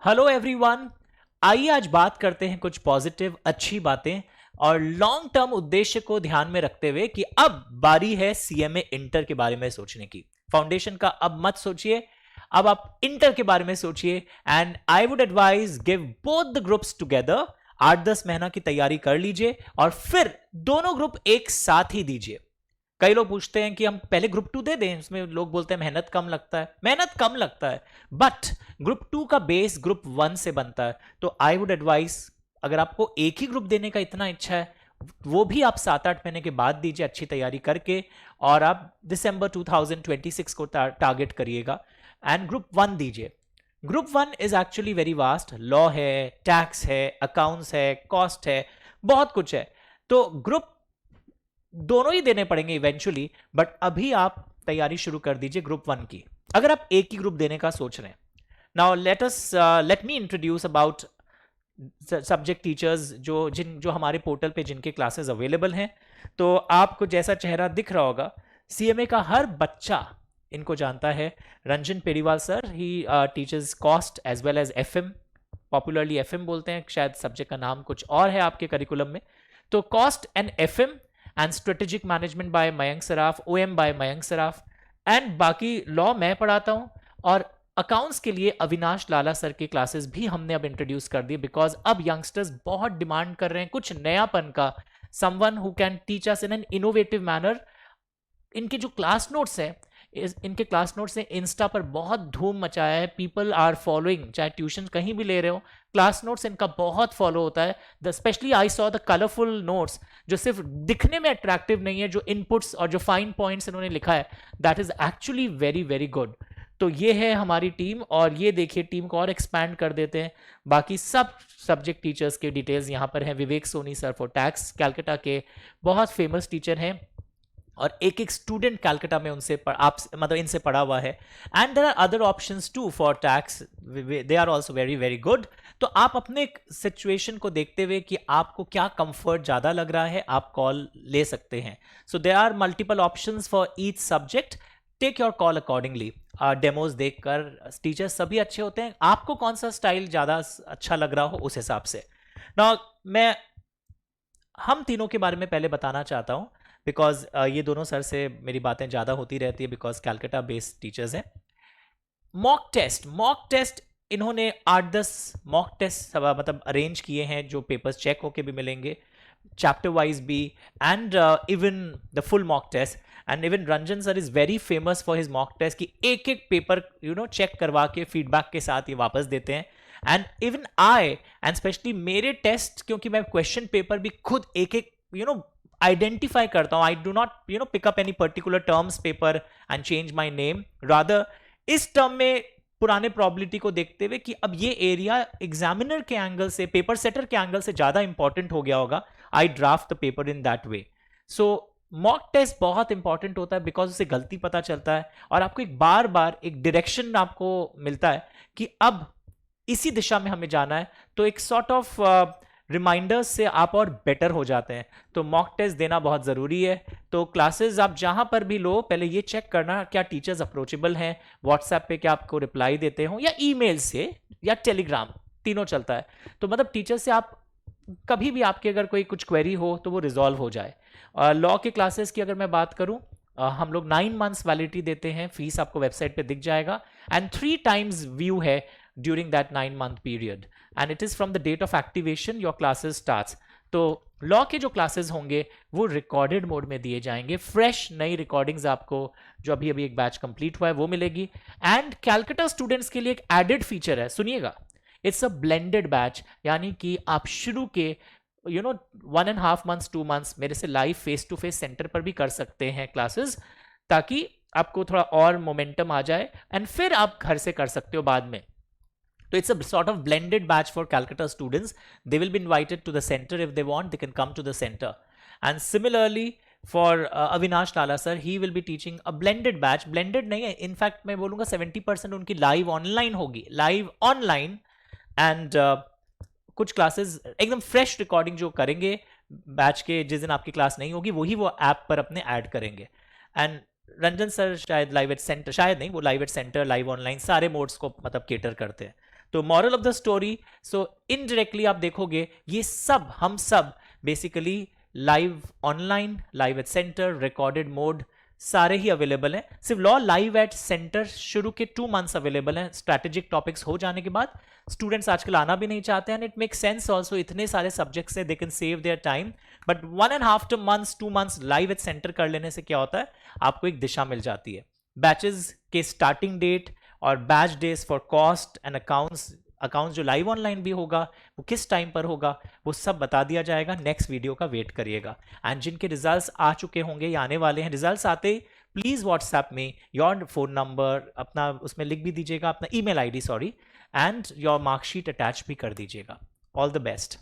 Hello everyone. आइए आज बात करते हैं कुछ पॉजिटिव अच्छी बातें और लॉन्ग टर्म उद्देश्य को ध्यान में रखते हुए कि अब बारी है सीएमए इंटर के बारे में सोचने की। फाउंडेशन का अब मत सोचिए, अब आप इंटर के बारे में सोचिए। And I would advise give both the groups together. 8-10 महीना की तैयारी कर लीजिए और फिर दोनों ग्रुप एक साथ ही दीजिए। कई लोग पूछते हैं कि हम पहले ग्रुप 2 दे दें, उसमें लोग बोलते हैं मेहनत कम लगता है। मेहनत कम लगता है बट ग्रुप 2 का बेस ग्रुप 1 से बनता है। तो आई वुड एडवाइस, अगर आपको एक ही ग्रुप देने का इतना इच्छा है, वो भी आप 7-8 महीने के बाद दीजिए अच्छी तैयारी करके, और आप दिसंबर 2026 को टारगेट करिएगा एंड ग्रुप 1 दीजिए। Group 1 is actually very vast. Law है, टैक्स है, अकाउंट्स है, कॉस्ट है, बहुत कुछ है। तो ग्रुप दोनों ही देने पड़ेंगे इवेंचुअली, बट अभी आप तैयारी शुरू कर दीजिए ग्रुप 1 की, अगर आप एक ही ग्रुप देने का सोच रहे हैं। Now let me introduce about subject teachers जो हमारे पोर्टल पे जिनके क्लासेस अवेलेबल हैं। तो आपको जैसा चेहरा दिख रहा होगा, सीएमए का हर बच्चा इनको जानता है। Ranjan Periwal sir, he teaches cost as well as FM, popularly FM बोलते हैं, शायद सब्जेक्ट का नाम कुछ और है आपके करिकुलम में। तो cost and FM and strategic management by Mayank Saraf, OM by Mayank Saraf, and बाकी लॉ मैं पढ़ाता हूं। और अकाउंट्स के लिए अविनाश लाला सर की क्लासेस भी हमने अब इंट्रोड्यूस कर दी, बिकॉज अब यंगस्टर्स बहुत डिमांड कर रहे हैं कुछ नयापन का, someone who can teach us in an innovative manner. इनके जो क्लास नोट्स है, इनके क्लास नोट्स ने इंस्टा पर बहुत धूम मचाया है। पीपल आर फॉलोइंग, चाहे ट्यूशन कहीं भी ले रहे हो, क्लास नोट्स इनका बहुत फॉलो होता है। Specially I saw the colourful notes, जो सिर्फ दिखने में अट्रैक्टिव नहीं है, जो इनपुट्स और जो फाइन पॉइंट्स इन्होंने लिखा है, that is actually very very good. तो ये है हमारी टीम, और ये देखिए टीम को और एक्सपैंड कर देते हैं। बाकी सब सब्जेक्ट टीचर्स के डिटेल्स यहाँ पर हैं। Vivek Soni sir for tax, Calcutta के बहुत फेमस टीचर हैं, और एक एक स्टूडेंट कैलकाटा में उनसे मतलब इनसे पढ़ा हुआ है। And there are other options too for tax, they are also very very good. तो आप अपने सिचुएशन को देखते हुए कि आपको क्या कंफर्ट ज़्यादा लग रहा है, आप कॉल ले सकते हैं। So there are multiple options for each subject, take your call accordingly. Demos देखकर टीचर्स सभी अच्छे होते हैं, आपको कौन सा स्टाइल ज़्यादा अच्छा लग रहा हो उस हिसाब से। ना मैं हम तीनों के बारे में पहले बताना चाहता हूँ, बिकॉज ये दोनों सर से मेरी बातें ज़्यादा होती रहती है, बिकॉज कैलकाटा बेस्ड टीचर्स हैं। मॉक टेस्ट इन्होंने 8-10 मॉक टेस्ट मतलब अरेंज किए हैं, जो पेपर्स चेक होके भी मिलेंगे, चैप्टर वाइज भी, and even the full mock test. And even Ranjan sir is very famous for his mock test, कि एक एक पेपर चेक करवा के फीडबैक के साथ ये वापस देते हैं। एंड इवन एंड स्पेशली मेरे टेस्ट, क्योंकि मैं क्वेश्चन पेपर भी खुद एक एक आइडेंटिफाई करता हूं। I do not pick up any particular terms paper and change my name, rather इस टर्म में पुराने प्रॉबिलिटी को देखते हुए कि अब ये एरिया एग्जामिनर के एंगल से, पेपर सेटर के एंगल से ज्यादा इंपॉर्टेंट हो गया होगा, I draft the paper in that way. So mock test बहुत इंपॉर्टेंट होता है, बिकॉज उससे गलती पता चलता है और आपको एक बार बार एक डायरेक्शन आपको मिलता है कि अब इसी दिशा में हमें जाना है। तो एक सॉर्ट ऑफ रिमाइंडर्स से आप और बेटर हो जाते हैं। तो मॉक टेस्ट देना बहुत ज़रूरी है। तो क्लासेस आप जहां पर भी लो, पहले ये चेक करना क्या टीचर्स अप्रोचेबल हैं, व्हाट्सएप पे क्या आपको रिप्लाई देते हो, या ईमेल से या टेलीग्राम, तीनों चलता है। तो मतलब टीचर से आप कभी भी आपके अगर कोई कुछ क्वेरी हो तो वो रिजॉल्व हो जाए। लॉ के क्लासेस की अगर मैं बात करूं, हम लोग 9 मंथ्स वैलिडिटी देते हैं, फीस आपको वेबसाइट पे दिख जाएगा, एंड 3 टाइम्स व्यू है during that 9-month period, and it is from the date of activation your classes starts. तो लॉ के जो क्लासेस होंगे वो रिकॉर्डेड मोड में दिए जाएंगे, फ्रेश नई रिकॉर्डिंग्स आपको जो अभी अभी एक बैच कंप्लीट हुआ है वो मिलेगी। एंड कैलकाटा स्टूडेंट्स के लिए एक एडेड फीचर है, सुनिएगा, इट्स अ ब्लेंडेड बैच, यानी कि आप शुरू के 1.5 months 2 months मेरे से live face to face centre पर भी कर सकते हैं क्लासेस, ताकि आपको थोड़ा और मोमेंटम आ जाए, एंड फिर आप घर से कर सकते हो बाद में। So it's a sort of blended batch for Calcutta students. They will be invited to the center if they want. They can come to the center. And similarly for Avinash Lala sir, he will be teaching a blended batch. Blended नहीं है, in fact मैं बोलूँगा 70% उनकी live online होगी, live online, and कुछ classes एकदम fresh recording जो करेंगे बैच के, जिस दिन आपकी क्लास नहीं होगी वही वो ऐप पर अपने ऐड करेंगे। एंड रंजन सर शायद लाइव एट सेंटर, शायद नहीं, वो live at centre, live online सारे मोड्स को मतलब केटर करते हैं। तो moral of the story, so indirectly आप देखोगे ये सब हम सब basically live online, live at centre, recorded mode सारे ही अवेलेबल हैं। सिर्फ लॉ लाइव एट सेंटर शुरू के 2 मंथ्स अवेलेबल हैं। स्ट्रैटेजिक टॉपिक्स हो जाने के बाद स्टूडेंट्स आजकल आना भी नहीं चाहते हैं, इट मेक सेंस ऑल्सो, इतने सारे सब्जेक्ट्स है, they can save their time. But 1.5 months 2 months live at centre कर लेने से क्या होता है, आपको एक दिशा मिल जाती है। बैचेस के स्टार्टिंग डेट और batch days for cost and accounts जो लाइव ऑनलाइन भी होगा वो किस टाइम पर होगा वो सब बता दिया जाएगा। नेक्स्ट वीडियो का वेट करिएगा। एंड जिनके रिजल्ट्स आ चुके होंगे या आने वाले हैं, रिजल्ट्स आते ही प्लीज व्हाट्सएप में योर फोन नंबर अपना उसमें लिख भी दीजिएगा, अपना email ID sorry, and your marksheet attach भी कर दीजिएगा। All the best.